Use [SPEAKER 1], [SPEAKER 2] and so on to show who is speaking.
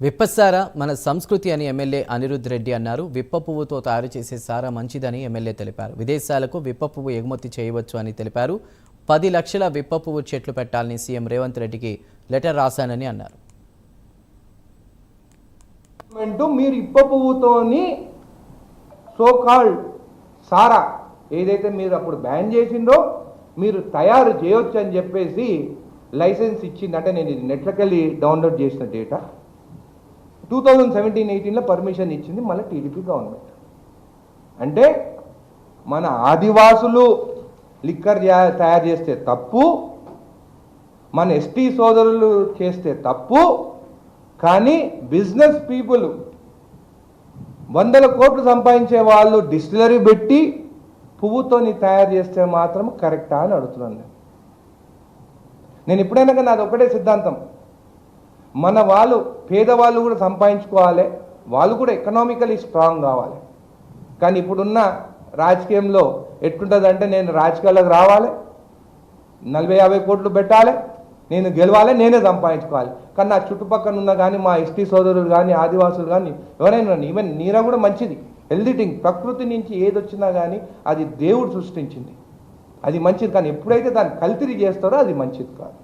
[SPEAKER 1] విప్పసార మన సంస్కృతి అని ఎమ్మెల్యే అనిరుద్ రెడ్డి అన్నారు. విప్ప పువ్వుతో తయారు చేసే సారా మంచిదని ఎమ్మెల్యే తెలిపారు. విదేశాలకు విప్ప పువ్వు ఎగుమతి చేయవచ్చు అని తెలిపారు. 10 లక్షల విప్ప పువ్వు చెట్లు పెట్టాలని సీఎం రేవంత్ రెడ్డికి లెటర్ రాశానని అన్నారు.
[SPEAKER 2] మీరు ఇప్ప పువ్వుతోని సోకాల్డ్ సారా ఏదైతే మీరు అప్పుడు బ్యాన్ చేసిందో మీరు తయారు చేయొచ్చు అని చెప్పేసి లైసెన్స్ ఇచ్చింది. అంటే నేను ఇది నెట్లోకెళ్ళి డౌన్లోడ్ చేసిన డేటా 2017-18లో పర్మిషన్ ఇచ్చింది మళ్ళీ టీడీపీ గవర్నమెంట్. అంటే మన ఆదివాసులు లిక్కర్ తయారు చేస్తే తప్పు, మన ఎస్టీ సోదరులు చేస్తే తప్పు, కానీ బిజినెస్ పీపుల్ 100 కోట్లు సంపాదించే వాళ్ళు డిస్టిలరీ పెట్టి పువ్వుతోని తయారు చేస్తే మాత్రం కరెక్టా అని అడుగుతున్నాను. నేను ఎప్పుడైనా కానీ అది ఒకటే సిద్ధాంతం, మన వాళ్ళు పేదవాళ్ళు కూడా సంపాదించుకోవాలి, వాళ్ళు కూడా ఎకనామికలీ స్ట్రాంగ్ కావాలి. కానీ ఇప్పుడున్న రాజకీయంలో ఎట్లుంటుందంటే నేను రాజకీయాలకు రావాలి, 40-50 కోట్లు పెట్టాలి, నేను గెలవాలి, నేనే సంపాదించుకోవాలి. కానీ నా చుట్టుపక్కల ఉన్న కానీ మా ఎస్టీ సోదరులు కానీ ఆదివాసులు కానీ ఎవరైనా ఈవెన్ నీర కూడా మంచిది, హెల్దీ థింగ్, ప్రకృతి నుంచి ఏది వచ్చినా కానీ అది దేవుడు సృష్టించింది, అది మంచిది. కానీ ఎప్పుడైతే దాన్ని కల్తీ చేస్తారో అది మంచిది కాదు.